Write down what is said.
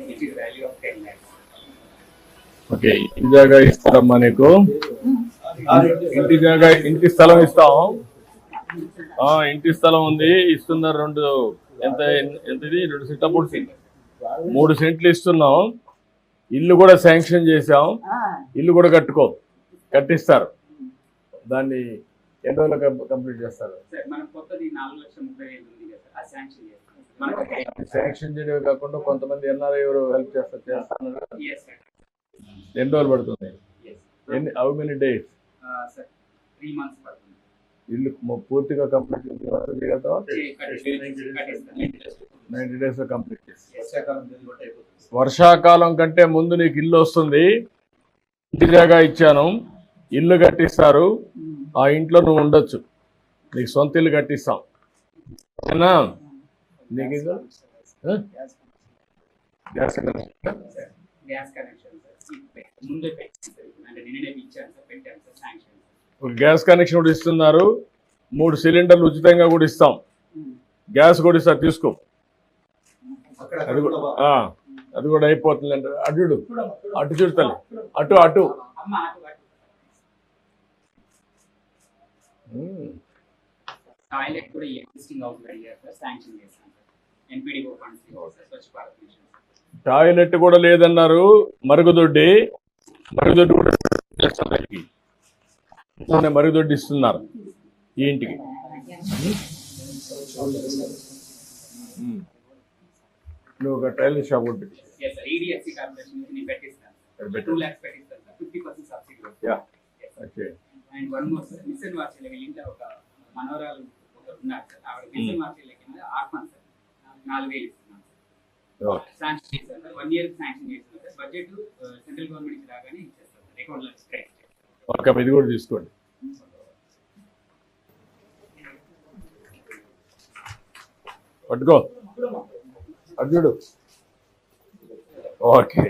which is value of 10 lakhs. Okay, ఇంటి జాగా ఇస్తారమ్మా నీకు. ఇంటి స్థలం ఇస్తాం. ఇంటి స్థలం ఉంది, ఇస్తున్నారు. ఎంతది 2 సెంట్లు, 3 సెంట్లు ఇస్తున్నాం. ఇల్లు కూడా శాంక్షన్ చేసాం. ఇల్లు కూడా కట్టిస్తారు. దాన్ని ఎన్ని రోజులు కంప్లీట్ చేస్తారు? శాంక్షన్ చేయడమే కాకుండా కొంతమంది ఎన్ఆర్ఐ ఎవరు హెల్ప్ చేస్తారు. ఎన్ని రోజులు పడుతుంది? How many days? 3 months పడుతుంది. ఇల్లు పూర్తిగా కంప్లీట్ 90 days లో కంప్లీట్ చేసి, వర్షాకాలం కంటే ముందు నీకు ఇల్లు వస్తుంది. ఇంటి జాగా ఇచ్చాను, ఇల్లు కట్టిస్తారు. ఆ ఇంట్లో నువ్వు ఉండొచ్చు. నీకు సొంత ఇల్లు కట్టిస్తాం. ఓకేనా? నీకు గ్యాస్ కనెక్షన్ కూడా ఇస్తున్నారు. 3 సిలిండర్లు ఉచితంగా కూడా ఇస్తాం. గ్యాస్ కూడా ఇస్తా, తీసుకో. అది కూడా అయిపోతుంది. అంటే అటు చూడాలి, అటు టాయిలెట్ కూడా ఎగ్జిస్టింగ్ హౌస్ శాంక్షన్ చేస్తాం. ఎన్పిడిఓ funds, Swachh Bharat machine. Toilet కూడా లేదన్నారు. మరుగుదొడ్డి కూడా మరుగుదొడ్డి ఇస్తున్నారు ఈ ఇంటికి. నువ్వు ఒక టైలర్ షాప్ కూడా పెట్టి మనవరాలు ఉన్నారు సార్. ఆవిడ మిషన్ మార్చి కింద ఆర్ఫన్ సార్ 4,000 ఇస్తున్నాం. శాంక్షన్ చేశారు సార్. 1 year శాంక్షన్ చేశారు సార్. బడ్జెట్ సెంట్రల్ గవర్నమెంట్ నుంచి రాగానే ఇచ్చేస్తారు సార్. అకౌంట్లో ఓకే, ఇది కూడా తీసుకోండి. పట్టుకో, అర్జుడు. ఓకే.